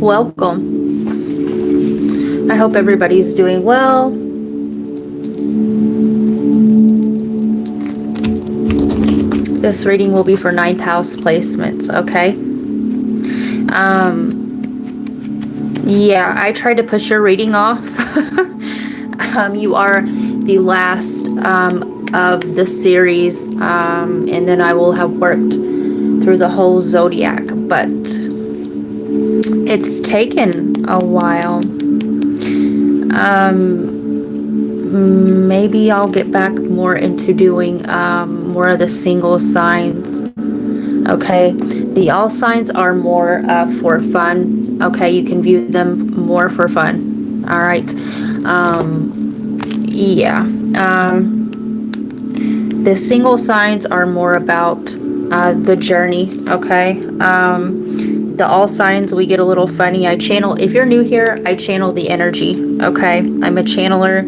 Welcome. I hope everybody's doing well. This reading will be for 9th house placements, okay? Yeah, I tried to push your reading off. You are the last of the series, and then I will have worked through the whole zodiac, but it's taken a while. Maybe I'll get back more into doing more of the single signs. Okay, the all signs are more for fun. Okay, you can view them more for fun. All right. Yeah. The single signs are more about the journey. Okay. The all signs, we get a little funny. I channel, if you're new here, I channel the energy. Okay, I'm a channeler.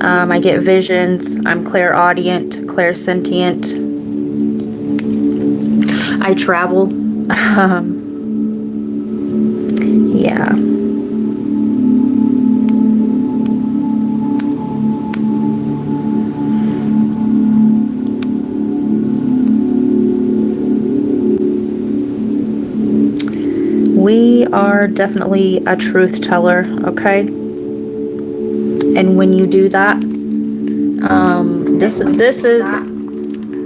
I get visions. I'm clairaudient, clairsentient. I travel. Yeah. We are definitely a truth teller, okay? And when you do that, this is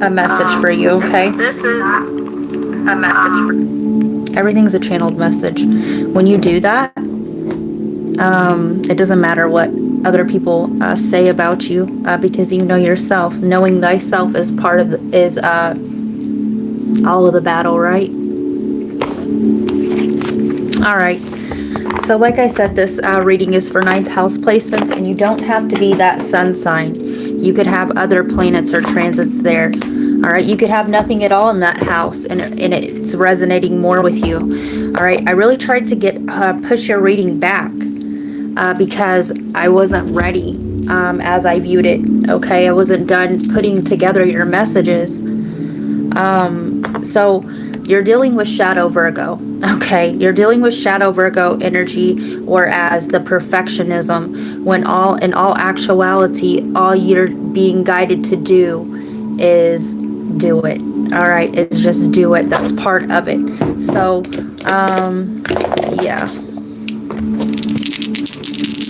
a message for you, okay? This is a message for everything's a channeled message. When you do that, it doesn't matter what other people say about you, because you know yourself. Knowing thyself is part of all of the battle, right? All right. So like I said, this reading is for 9th house placements, and you don't have to be that sun sign. You could have other planets or transits there. All right. You could have nothing at all in that house, and it's resonating more with you. All right. I really tried to push your reading back because I wasn't ready as I viewed it. Okay. I wasn't done putting together your messages. So you're dealing with Shadow Virgo. Okay, you're dealing with Shadow Virgo energy, whereas the perfectionism, when in all actuality, all you're being guided to do is do it. All right, it's just do it. That's part of it. So, yeah.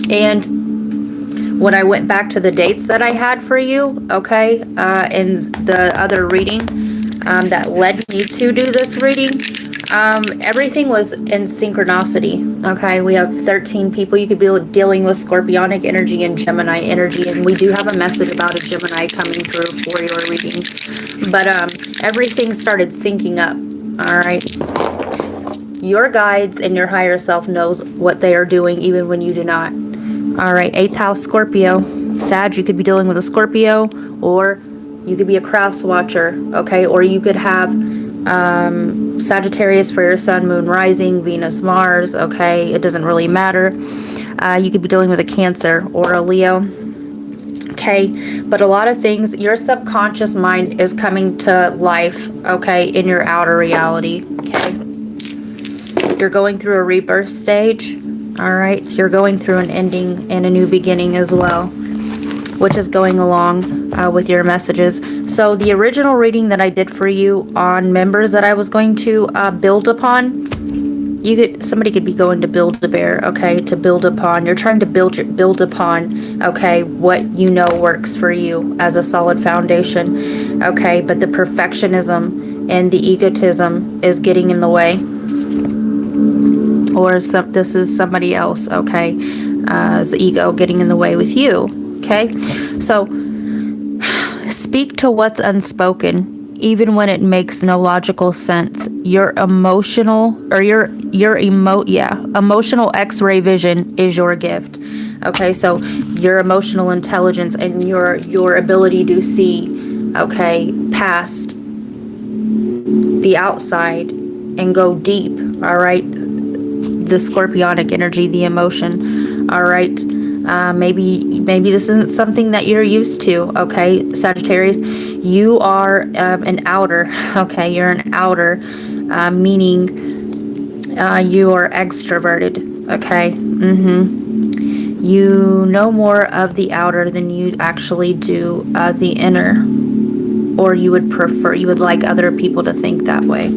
And when I went back to the dates that I had for you, okay, in the other reading, that led me to do this reading, everything was in synchronicity. Okay, we have 13 people. You could be dealing with Scorpionic energy and Gemini energy, and we do have a message about a Gemini coming through for your reading. But everything started syncing up. All right, your guides and your higher self knows what they are doing, even when you do not. All right, 8th house Scorpio, Sag. You could be dealing with a Scorpio, or you could be a cross watcher, okay? Or you could have Sagittarius for your sun, moon, rising, Venus, Mars, okay? It doesn't really matter. You could be dealing with a Cancer or a Leo, okay? But a lot of things, your subconscious mind is coming to life, okay, in your outer reality, okay? You're going through a rebirth stage, all right? You're going through an ending and a new beginning as well, which is going along with your messages. So the original reading that I did for you on members that I was going to build upon, somebody could be going to Build-A-Bear, okay, to build upon. You're trying to build upon, okay, what you know works for you as a solid foundation, okay, but the perfectionism and the egotism is getting in the way. Or this is somebody else, okay, the ego getting in the way with you. Okay, so speak to what's unspoken, even when it makes no logical sense. Your emotional or emotional X-ray vision is your gift. Okay, so your emotional intelligence and your ability to see, okay, past the outside and go deep. All right, the Scorpionic energy, the emotion. All right. Maybe this isn't something that you're used to, okay, Sagittarius. You are an outer, okay, you're an outer, meaning You are extroverted, okay? You know more of the outer than you actually do the inner. Or you would prefer, you would like other people to think that way.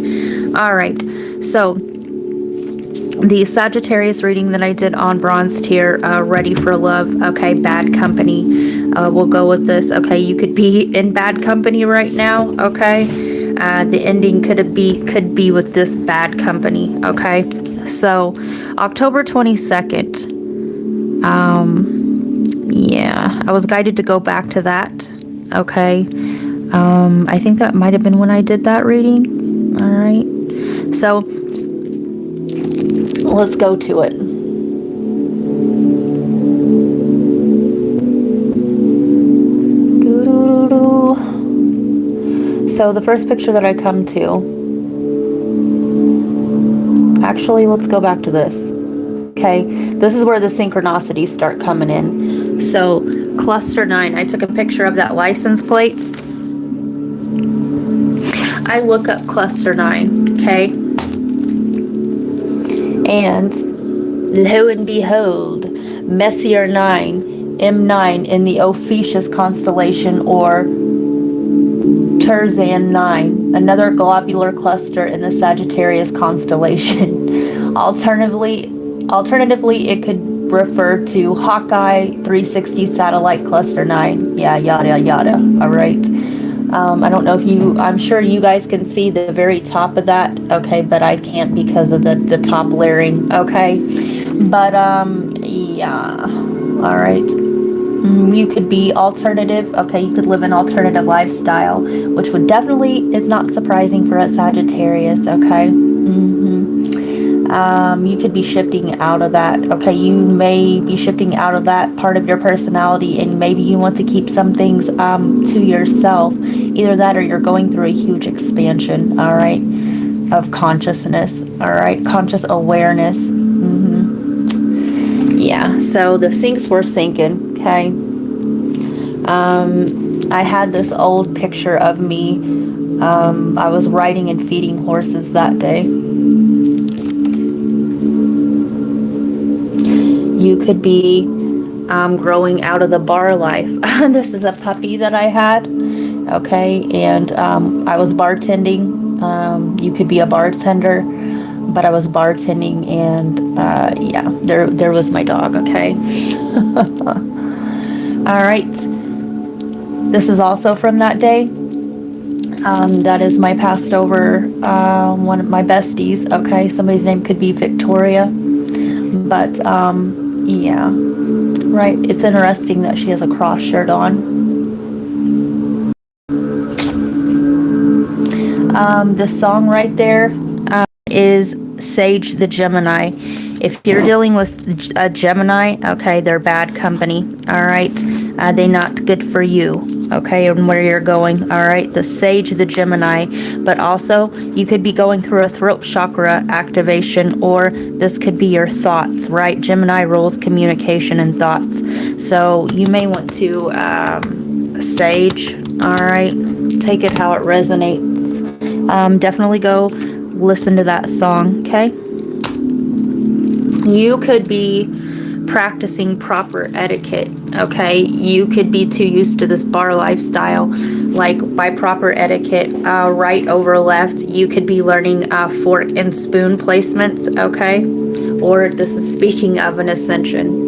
All right, so the Sagittarius reading that I did on Bronze Tier, ready for love, okay, bad company. We'll go with this, okay? You could be in bad company right now, okay? The ending could be with this bad company, okay? So, October 22nd, yeah, I was guided to go back to that, okay? I think that might have been when I did that reading, all right? So, let's go to it. So the first picture that I come to, actually, let's go back to this. Okay, this is where the synchronicities start coming in. So cluster 9, I took a picture of that license plate. I look up cluster 9, okay? And lo and behold, Messier 9, M9 in the Ophiuchus constellation, or Terzan 9, another globular cluster in the Sagittarius constellation. Alternatively, it could refer to Hawkeye 360 satellite cluster 9. Yeah, yada yada. All right. I don't know if I'm sure you guys can see the very top of that, okay, but I can't because of the top layering, okay? But, yeah, all right. You could be alternative, okay, you could live an alternative lifestyle, which would definitely is not surprising for a Sagittarius, okay? You could be shifting out of that, okay? You may be shifting out of that part of your personality, and maybe you want to keep some things to yourself. Either that or you're going through a huge expansion, all right, of consciousness, all right, conscious awareness. Yeah, so the sinks were sinking, okay? I had this old picture of me. I was riding and feeding horses that day. You could be growing out of the bar life. This is a puppy that I had, okay, and I was bartending. You could be a bartender, but I was bartending, and yeah, there was my dog, okay. All right, this is also from that day. That is my passed over one of my besties, okay. Somebody's name could be Victoria, but yeah, right. It's interesting that she has a cross shirt on. The song right there is Sage the Gemini. If you're dealing with a Gemini, okay, they're bad company, all right? They're not good for you, okay, and where you're going, all right? The Sage the Gemini, but also you could be going through a throat chakra activation, or this could be your thoughts, right? Gemini rules communication and thoughts. So you may want to, Sage, all right? Take it how it resonates. Definitely go listen to that song, okay? You could be practicing proper etiquette, okay? You could be too used to this bar lifestyle. Like, by proper etiquette, right over left, you could be learning fork and spoon placements, okay? Or this is speaking of an ascension.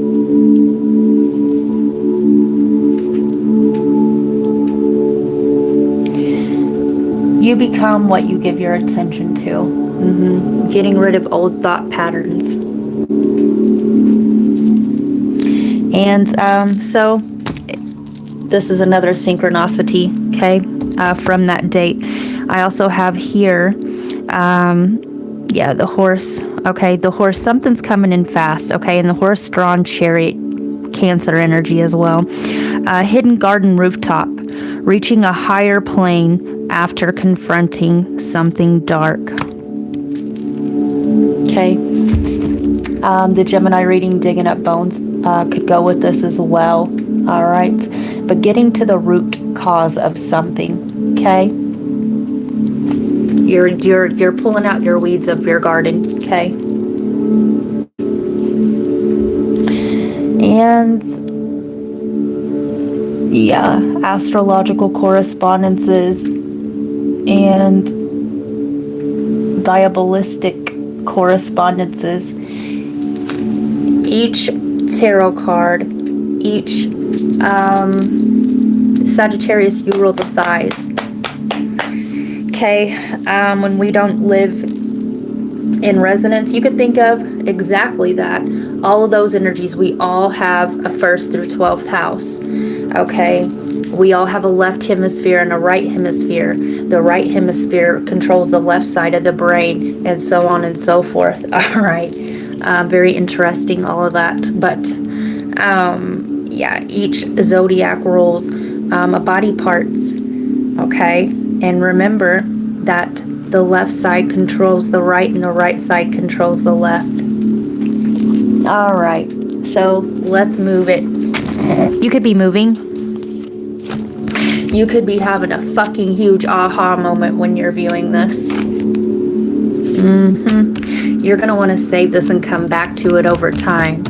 You become what you give your attention to. Getting rid of old thought patterns. And so this is another synchronicity, okay, from that date. I also have here, yeah, the horse, okay, the horse, something's coming in fast, okay, and the horse-drawn chariot, Cancer energy as well. Hidden garden rooftop, reaching a higher plane after confronting something dark. Okay. The Gemini reading, digging up bones, could go with this as well. All right. But getting to the root cause of something. Okay. You're pulling out your weeds of your garden. Okay. And yeah, astrological correspondences and diabolistic correspondences. Each tarot card, each Sagittarius, you rule the thighs. Okay, when we don't live in resonance, you could think of exactly that. All of those energies, we all have a 1st through 12th house. Okay, we all have a left hemisphere and a right hemisphere. The right hemisphere controls the left side of the brain, and so on and so forth. All right, very interesting, all of that. But yeah, each zodiac rules a body parts. Okay, and remember that the left side controls the right and the right side controls the left. All right, so let's move it. You could be moving. You could be having a fucking huge aha moment when you're viewing this. You're going to want to save this and come back to it over time.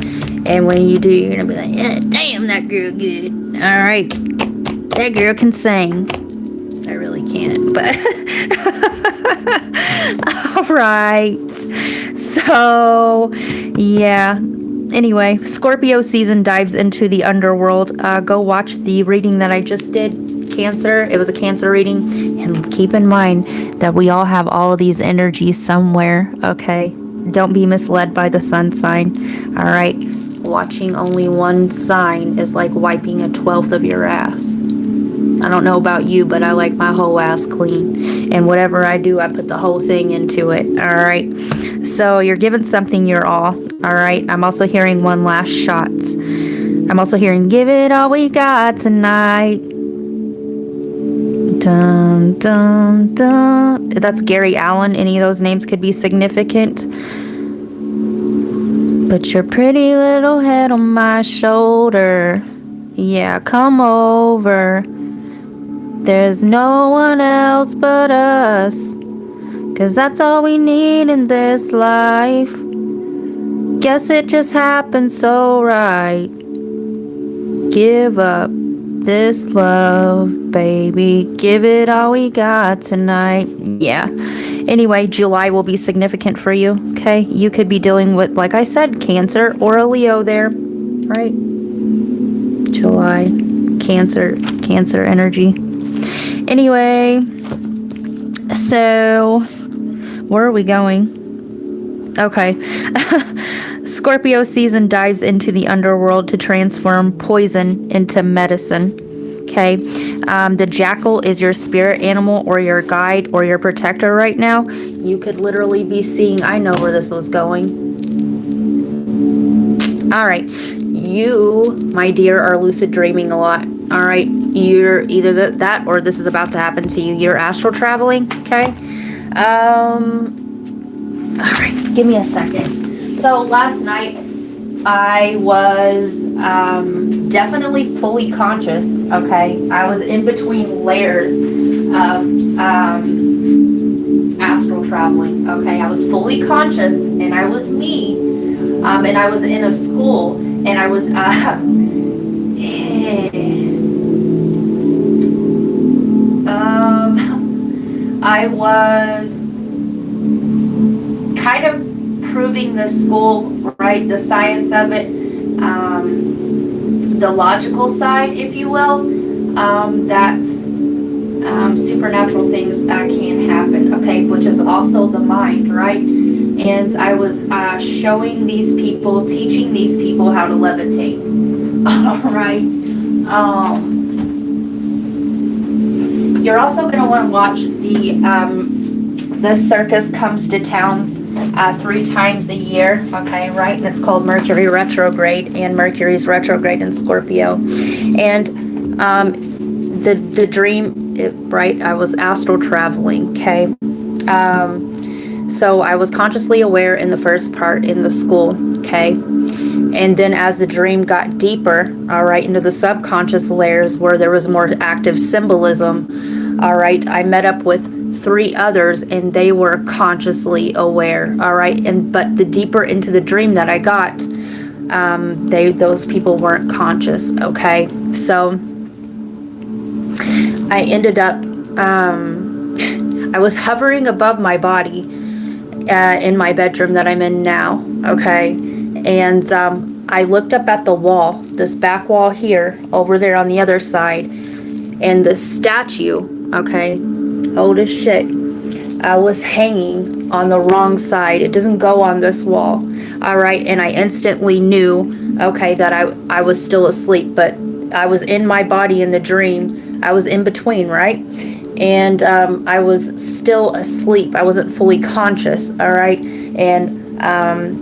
And when you do, you're going to be like, yeah, damn, that girl good. All right, that girl can sing. I really can't, but all right. So, yeah. Anyway, Scorpio season dives into the underworld. Go watch the reading that I just did, Cancer. It was a Cancer reading. And keep in mind that we all have all of these energies somewhere, okay? Don't be misled by the sun sign, all right? Watching only one sign is like wiping a 12th of your ass. I don't know about you, but I like my whole ass clean. And whatever I do, I put the whole thing into it, all right? So you're given something your all, all right? I'm also hearing one last shot. I'm also hearing, give it all we got tonight. Dun, dun, dun. That's Gary Allen. Any of those names could be significant. Put your pretty little head on my shoulder. Yeah, come over. There's no one else but us. 'Cause that's all we need in this life. Guess it just happened so right. Give up this love, baby. Give it all we got tonight. Yeah. Anyway, July will be significant for you, okay? You could be dealing with, like I said, Cancer or a Leo there, right? July, Cancer energy. Anyway, so where are we going? Okay. Scorpio season dives into the underworld to transform poison into medicine. Okay. The jackal is your spirit animal or your guide or your protector right now. You could literally be seeing, I know where this was going. All right. You, my dear, are lucid dreaming a lot. All right. You're either that or this is about to happen to you. You're astral traveling. Okay. All right. Give me a second. So last night I was definitely fully conscious, okay? I was in between layers of astral traveling, okay? I was fully conscious and I was me, and I was in a school and I was, I was kind of proving the school, right, the science of it, the logical side, if you will, that supernatural things can happen, okay, which is also the mind, right? And I was showing these people, teaching these people how to levitate. All right. You're also going to want to watch the circus comes to town 3 times a year, okay, right? And it's called Mercury retrograde, and Mercury's retrograde in Scorpio. And the dream, right? I was astral traveling, okay. So I was consciously aware in the first part in the school, okay. And then as the dream got deeper, all right, into the subconscious layers where there was more active symbolism, all right, I met up with 3 others and they were consciously aware, all right. But the deeper into the dream that I got, those people weren't conscious, okay? So I ended up, I was hovering above my body in my bedroom that I'm in now, okay? And I looked up at the wall, this back wall here, over there on the other side, and the statue, okay, old as shit, was hanging on the wrong side. It doesn't go on this wall, all right? And I instantly knew, okay, that I was still asleep, but I was in my body in the dream. I was in between, right? And I was still asleep. I wasn't fully conscious, all right? And,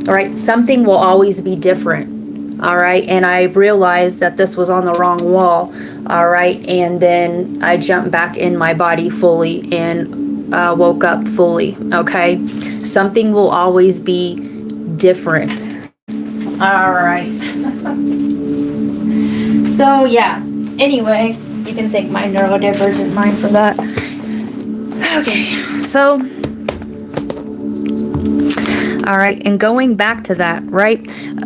all right, something will always be different, all right? And I realized that this was on the wrong wall, all right? And then I jumped back in my body fully and woke up fully, okay? Something will always be different. All right. So, yeah. Anyway, you can thank my neurodivergent mind for that. Okay, so, all right, and going back to that, right?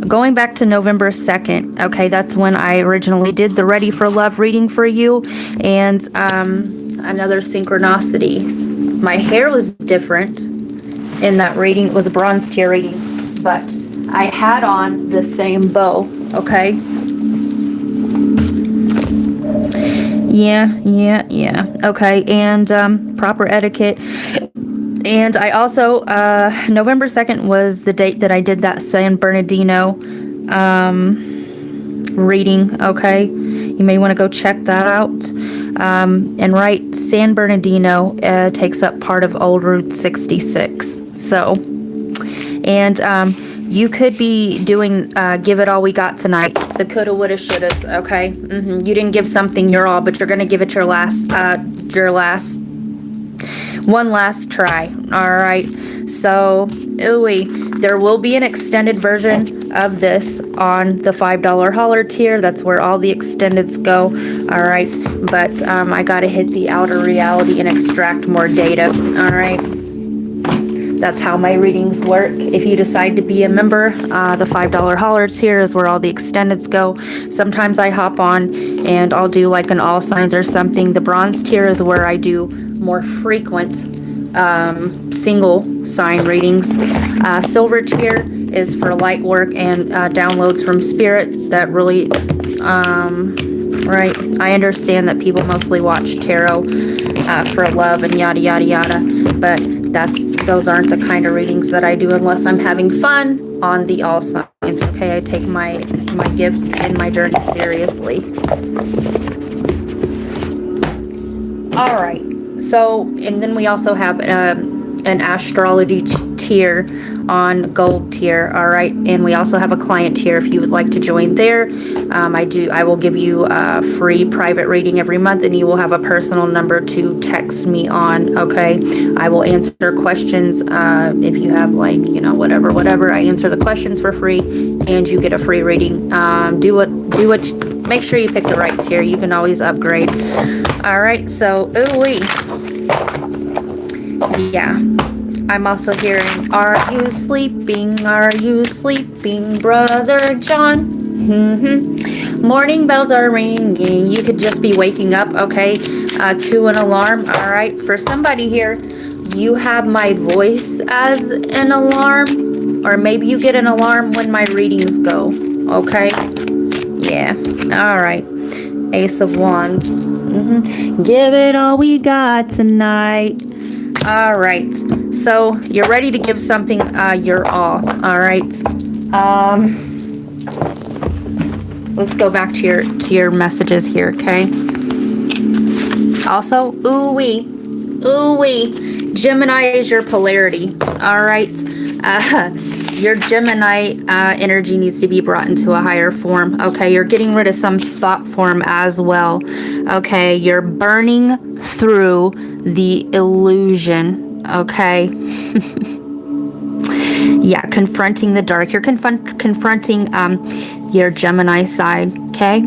Going back to November 2nd, okay, that's when I originally did the Ready for Love reading for you, and another synchronicity. My hair was different in that reading. It was a bronze tier reading, but I had on the same bow, okay? Yeah. Okay, and proper etiquette. And I also, November 2nd was the date that I did that San Bernardino reading, okay? You may want to go check that out. And right, San Bernardino takes up part of Old Route 66. So, and you could be doing Give It All We Got Tonight. The coulda, woulda, shouldas, okay? You didn't give something your all, but you're going to give it your one last try, all right? So, ooey, there will be an extended version of this on the $5 holler tier. That's where all the extendeds go, all right? But I got to hit the outer reality and extract more data, all right? That's how my readings work. If you decide to be a member, the $5 holler tier is where all the extendeds go. Sometimes I hop on and I'll do like an all signs or something. The bronze tier is where I do more frequent single sign readings. Silver tier is for light work and downloads from spirit that really, right. I understand that people mostly watch tarot for love and yada, yada, yada, but those aren't the kind of readings that I do unless I'm having fun on the all signs, okay? I take my gifts and my journey seriously. All right, so, and then we also have an astrology tier on gold tier, all right? And we also have a client tier if you would like to join there. I will give you a free private reading every month, and you will have a personal number to text me on, okay? I will answer questions if you have, like, you know, whatever. I answer the questions for free, and you get a free reading. Make sure you pick the right tier. You can always upgrade. All right, so, ooh-wee. Yeah. I'm also hearing, are you sleeping, Brother John? Morning bells are ringing. You could just be waking up, okay, to an alarm, all right? For somebody here, you have my voice as an alarm, or maybe you get an alarm when my readings go, okay? Yeah, all right. Ace of Wands. Give it all we got tonight. All right, so you're ready to give something your all right? Let's go back to your messages here, okay? Also, ooh-wee, Gemini is your polarity, all right? Your Gemini energy needs to be brought into a higher form, okay? You're getting rid of some thought form as well, okay? You're burning through the illusion, okay? Yeah, confronting the dark. You're confronting your Gemini side, okay?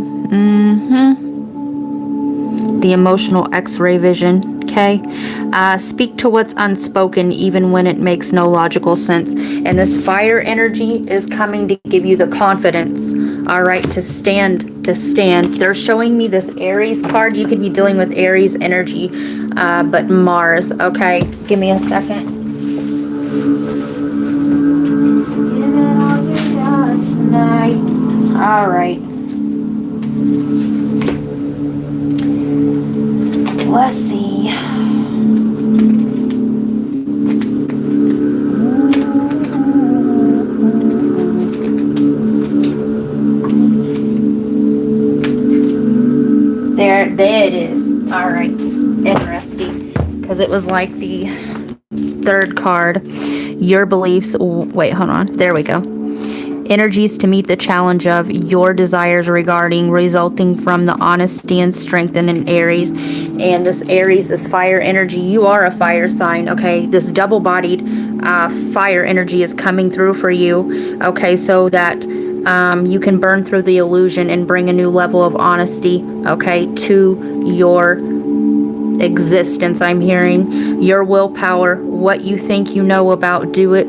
The emotional X-ray vision, okay? Speak to what's unspoken, even when it makes no logical sense. And this fire energy is coming to give you the confidence, all right, to stand. They're showing me this Aries card. You could be dealing with Aries energy, but Mars, okay? Give me a second. Give it all you got tonight. All right. Let's see. There it is. All right. Interesting. Because it was like the third card. Your beliefs. Wait, hold on. There we go. Energies to meet the challenge of your desires resulting from the honesty and strength in an Aries. And this Aries, this fire energy, you are a fire sign, okay? This double-bodied fire energy is coming through for you, okay? So that you can burn through the illusion and bring a new level of honesty, okay, to your existence. I'm hearing your willpower, what you think you know about, do it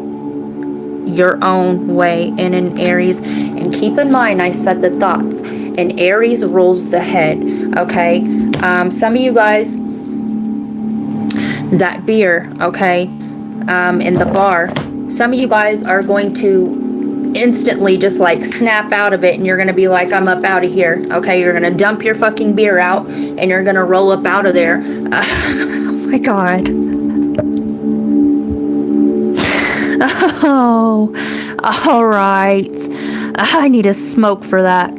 your own way in an Aries. And keep in mind, I said the thoughts, and Aries rules the head, okay? Some of you guys, that beer, okay, in the bar, some of you guys are going to instantly just like snap out of it, and you're going to be like, I'm up out of here, okay? You're going to dump your fucking beer out, and you're going to roll up out of there. Oh my God. Oh, all right. I need a smoke for that.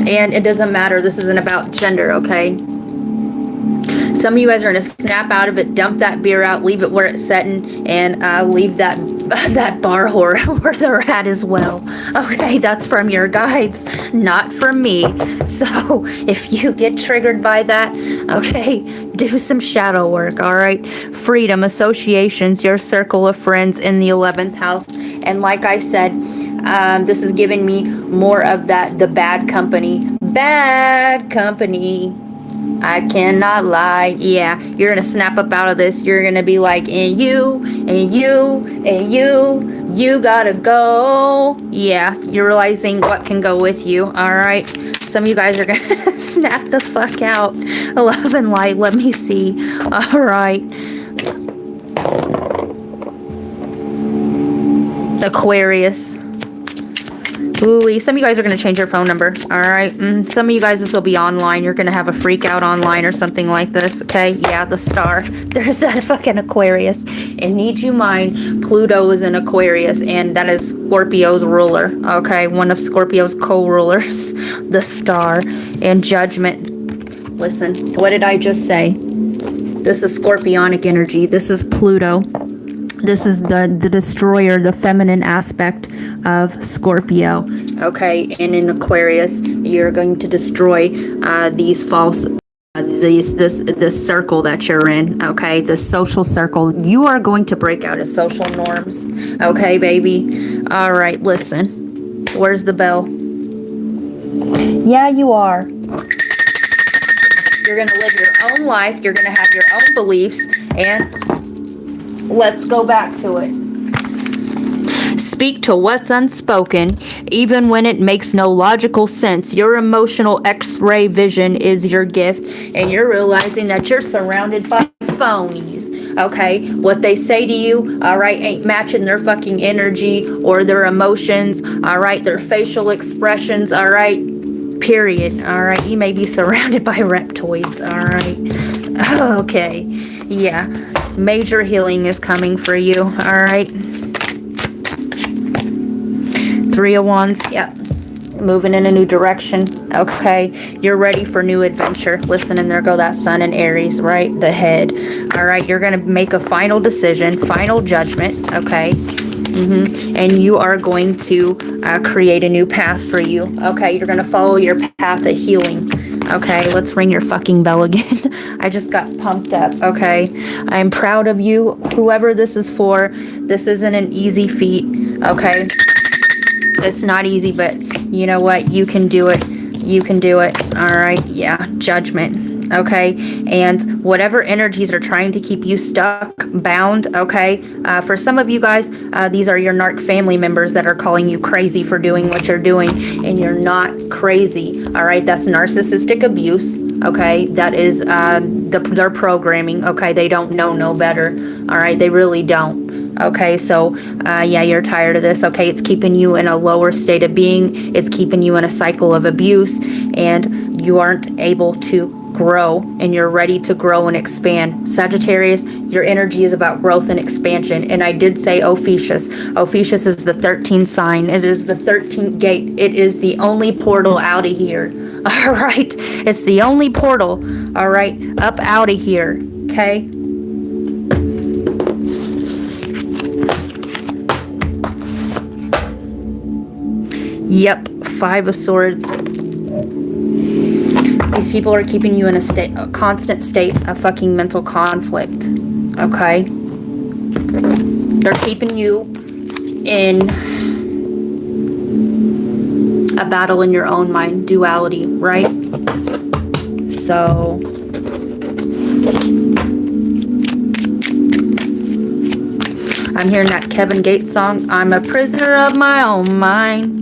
And it doesn't matter. This isn't about gender, okay? Some of you guys are going to snap out of it, dump that beer out, leave it where it's setting, and leave that bar whore where they're at as well. Okay, that's from your guides, not from me. So if you get triggered by that, okay, do some shadow work, all right? Freedom, associations, your circle of friends in the 11th house. And like I said, this is giving me more of that, the bad company. Bad company. I cannot lie. Yeah, you're gonna snap up out of this. You're gonna be like, and you gotta go. Yeah, you're realizing what can go with you. All right, some of you guys are gonna snap the fuck out. Love and light. Let me see. All right, Aquarius. Ooh, some of you guys are going to change your phone number, all right? Some of you guys, this will be online. You're going to have a freak out online or something like this, okay? Yeah, the star. There's that fucking Aquarius. And need you mind, Pluto is in Aquarius, and that is Scorpio's ruler, okay? One of Scorpio's co-rulers, the star, and judgment. Listen, what did I just say? This is Scorpionic energy. This is Pluto. This is the destroyer, the feminine aspect of Scorpio. Okay, and in Aquarius, you're going to destroy these false, this circle that you're in. Okay, the social circle. You are going to break out of social norms. Okay, baby. All right, listen. Where's the bell? Yeah, you are. You're gonna live your own life. You're gonna have your own beliefs, and let's go back to it. Speak to what's unspoken, even when it makes no logical sense. Your emotional X-ray vision is your gift, and you're realizing that you're surrounded by phonies. Okay, what they say to you, all right, ain't matching their fucking energy or their emotions, all right, their facial expressions, all right, period, all right. You may be surrounded by reptoids, all right. Okay, yeah. Major healing is coming for you, all right? 3 of Wands, yeah. Moving in a new direction, okay? You're ready for new adventure. Listen, and there go that Sun and Aries, right? The head, all right? You're going to make a final decision, final judgment, okay? And you are going to create a new path for you, okay? You're going to follow your path of healing. Okay, let's ring your fucking bell again. I just got pumped up, okay? I'm proud of you. Whoever this is for, this isn't an easy feat, okay? It's not easy, but you know what? You can do it. You can do it. All right. Yeah. Judgment. Okay. And whatever energies are trying to keep you stuck, bound. Okay. For some of you guys, these are your narc family members that are calling you crazy for doing what you're doing, and you're not crazy. All right. That's narcissistic abuse. Okay. That is their programming. Okay. They don't know no better. All right. They really don't. Okay, so yeah, you're tired of this. Okay, it's keeping you in a lower state of being. It's keeping you in a cycle of abuse, and you aren't able to grow, and you're ready to grow and expand. Sagittarius, your energy is about growth and expansion. And I did say Ophiuchus. Ophiuchus is the 13th sign. It is the 13th gate. It is the only portal out of here. All right, it's the only portal. All right, up out of here. Okay. Yep, 5 of Swords. These people are keeping you in a constant state of fucking mental conflict. Okay? They're keeping you in a battle in your own mind, duality, right? So I'm hearing that Kevin Gates song, I'm a prisoner of my own mind.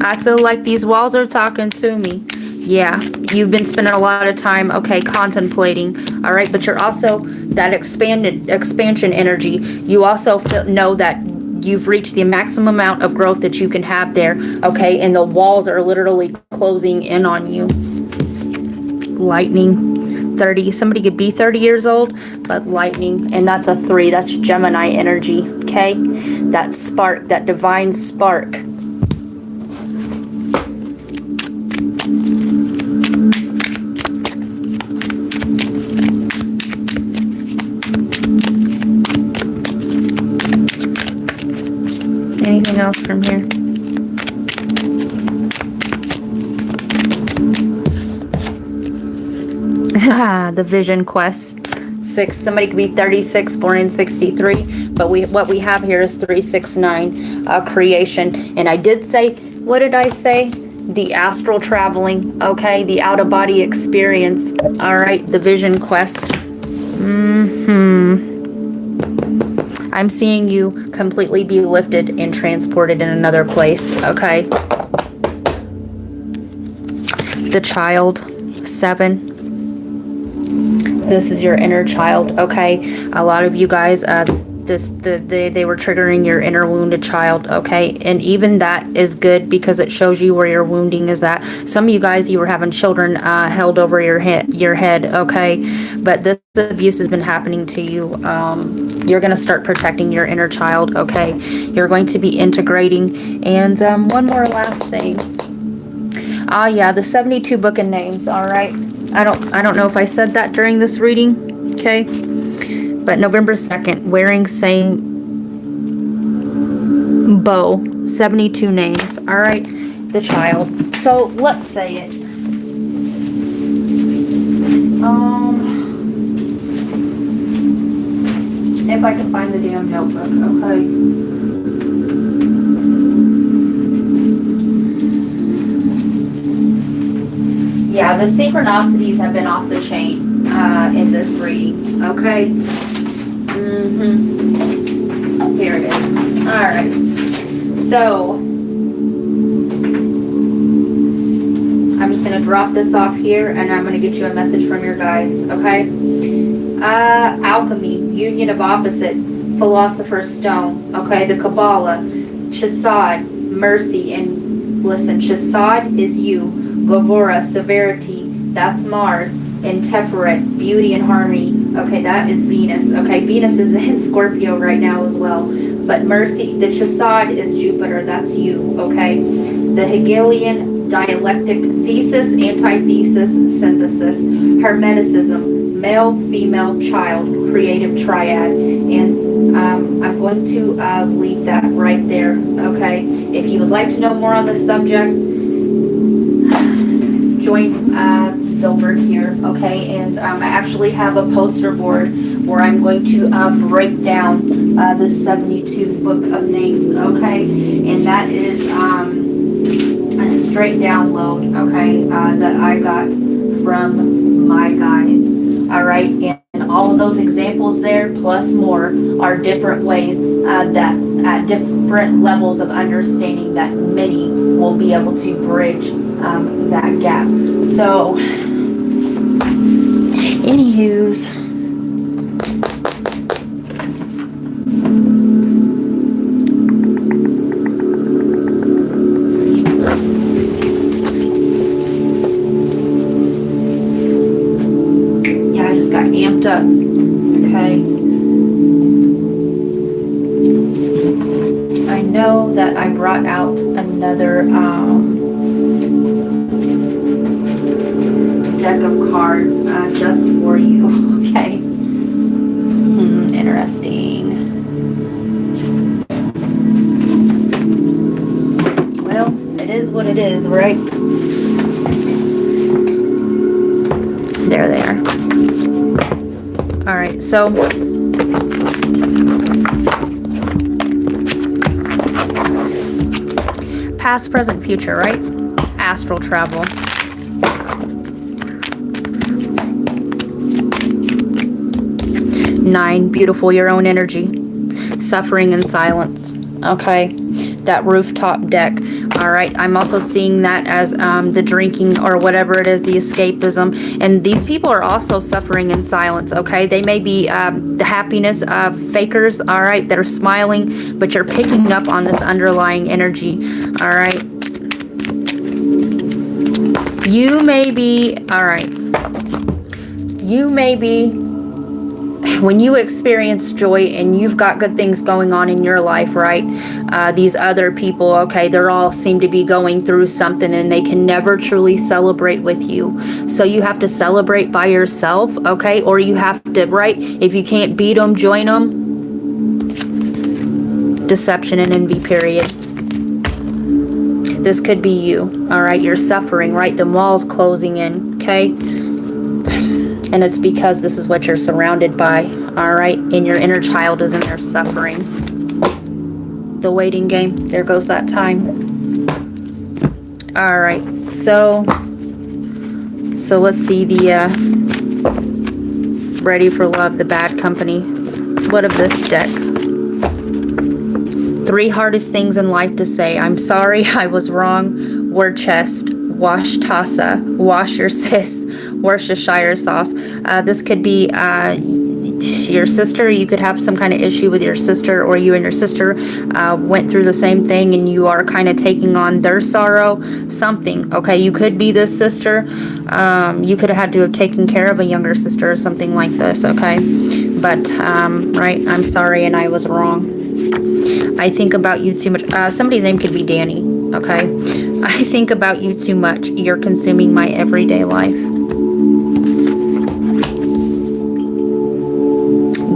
I feel like these walls are talking to me. Yeah, you've been spending a lot of time, okay, contemplating, all right, but you're also that expansion energy. You also know that you've reached the maximum amount of growth that you can have there, okay, and the walls are literally closing in on you. Lightning, 30. Somebody could be 30 years old, but lightning, and that's a 3. That's Gemini energy, okay? That spark, that divine spark. Anything else from here? The Vision Quest. 6. Somebody could be 36, born in 63, but what we have here is 369, creation. And I did say, what did I say? The astral traveling, okay? The out-of-body experience. All right, the Vision Quest. I'm seeing you completely be lifted and transported in another place, okay? The Child, 7. This is your inner child, okay? A lot of you guys, they were triggering your inner wounded child, okay? And even that is good because it shows you where your wounding is at. Some of you guys, you were having children held over your head, okay? But this abuse has been happening to you. You're going to start protecting your inner child, okay? You're going to be integrating. And one more last thing. Yeah, the 72 book of names, all right? I don't know if I said that during this reading, okay? But November 2nd, wearing same bow, 72 names, all right? The Child. So let's say it. If I can find the damn notebook, okay? Yeah, the synchronicities have been off the chain in this reading, okay? Here it is. All right. So, I'm just going to drop this off here, and I'm going to get you a message from your guides, okay? Alchemy, union of opposites, Philosopher's Stone, okay? The Kabbalah, Chesed, mercy, and listen, Chesed is you. Govora, severity, that's Mars. And Teferet, beauty and harmony, okay, that is Venus. Okay, Venus is in Scorpio right now as well. But mercy, the Chesed is Jupiter, that's you, okay? The Hegelian dialectic, thesis, antithesis, synthesis, Hermeticism, male, female, child, creative triad. And I'm going to leave that right there, okay? If you would like to know more on this subject, join Silver Tier, okay? And I actually have a poster board where I'm going to break down the 72 book of names, okay? And that is a straight download, okay, that I got from my guides, all right? And all of those examples there, plus more, are different ways that at different levels of understanding that many will be able to bridge that gap. So, anywho's, yeah, I just got amped up, okay? I know that I brought out another deck of cards just for you, okay? Interesting. Well, it is what it is, right? There they are. All right, so past, present, future, right? Astral travel. Nine, beautiful, your own energy. Suffering in silence, okay? That rooftop deck, all right? I'm also seeing that as the drinking or whatever it is, the escapism. And these people are also suffering in silence, okay? They may be the happiness fakers, all right, that are smiling, but you're picking up on this underlying energy, all right? You may be, all right, you may be, when you experience joy and you've got good things going on in your life, right? These other people, okay, they're all seem to be going through something and they can never truly celebrate with you. So you have to celebrate by yourself, okay? Or you have to, right? If you can't beat them, join them. Deception and envy, period. This could be you, all right? You're suffering, right? The wall's closing in, okay? And it's because this is what you're surrounded by, all right? And your inner child is in there suffering. The waiting game, there goes that time. All right, so let's see the Ready for Love, the bad company. What of this deck? 3 hardest things in life to say. I'm sorry, I was wrong. Word chest. Wash Tasa. Wash your sis. Worcestershire sauce. This could be your sister. You could have some kind of issue with your sister, or you and your sister went through the same thing and you are kind of taking on their sorrow. Something, okay? You could be this sister. You could have had to have taken care of a younger sister or something like this, okay? But, right, I'm sorry and I was wrong. I think about you too much. Somebody's name could be Danny, okay? I think about you too much. You're consuming my everyday life.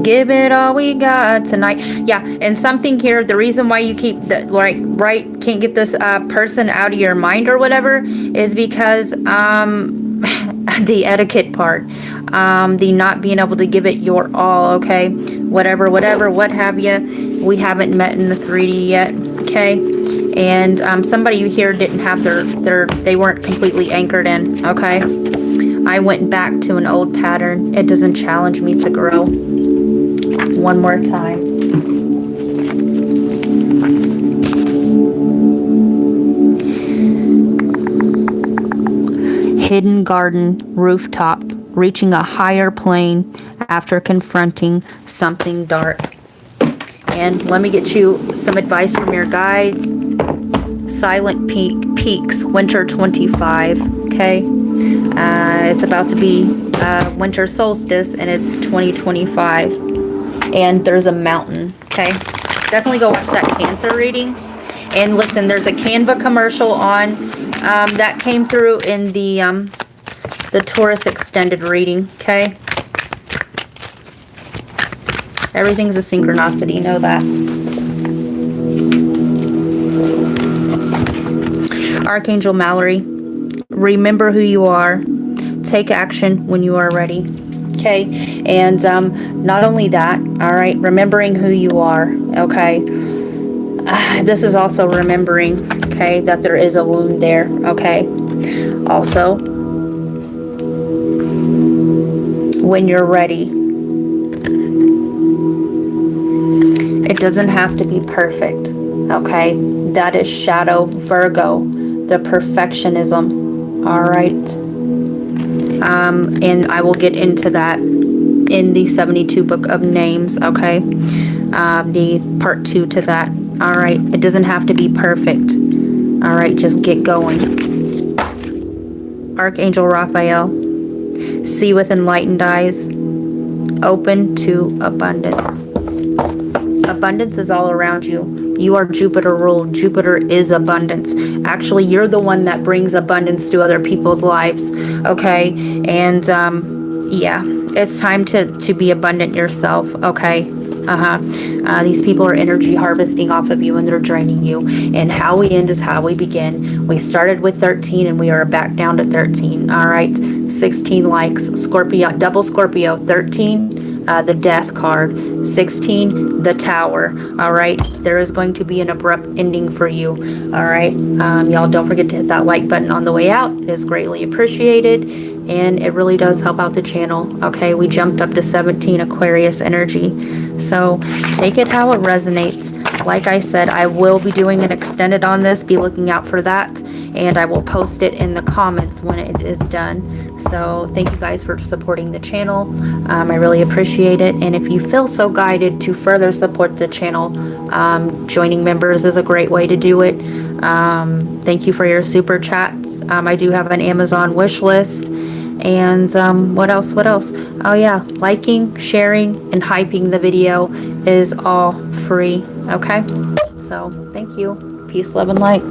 Give it all we got tonight. Yeah, and something here, the reason why you keep the, like, right, can't get this person out of your mind or whatever is because the etiquette part, the not being able to give it your all, okay? Whatever, what have you. We haven't met in the 3D yet, okay? And somebody here didn't have they weren't completely anchored in, okay? I went back to an old pattern. It doesn't challenge me to grow. One more time. Hidden garden, rooftop, reaching a higher plane after confronting something dark. And let me get you some advice from your guides. Silent Peaks, Winter 25, okay? It's about to be winter solstice, and it's 2025. And there's a mountain, okay? Definitely go watch that Cancer reading. And listen, there's a Canva commercial on that came through in the Taurus extended reading, okay? Everything's a synchronicity, know that. Archangel Mallory, remember who you are. Take action when you are ready. Okay, and not only that, all right, remembering who you are, okay. This is also remembering, okay, that there is a wound there, okay. Also, when you're ready, it doesn't have to be perfect, okay. That is shadow Virgo, the perfectionism, all right. And I will get into that in the 72 book of names, okay. The part 2 to that. All right, it doesn't have to be perfect. All right, just get going. Archangel Raphael, see with enlightened eyes, open to abundance. Abundance is all around you. You are Jupiter ruled. Jupiter is abundance. Actually, you're the one that brings abundance to other people's lives, okay? And yeah, it's time to be abundant yourself, okay? These people are energy harvesting off of you, and they're draining you. And how we end is how we begin. We started with 13 and we are back down to 13. All right, 16 likes. Scorpio, double Scorpio. 13, the death card. 16, the tower. All right, there is going to be an abrupt ending for you. All right, y'all don't forget to hit that like button on the way out. It is greatly appreciated, and it really does help out the channel. Okay, we jumped up to 17 Aquarius energy. So take it how it resonates. Like I said, I will be doing an extended on this. Be looking out for that. And I will post it in the comments when it is done. So thank you guys for supporting the channel. I really appreciate it. And if you feel so guided to further support the channel, joining members is a great way to do it. Thank you for your super chats. I do have an Amazon wish list. And what else? Oh yeah, liking, sharing, and hyping the video is all free. Okay, so thank you. Peace, love, and light.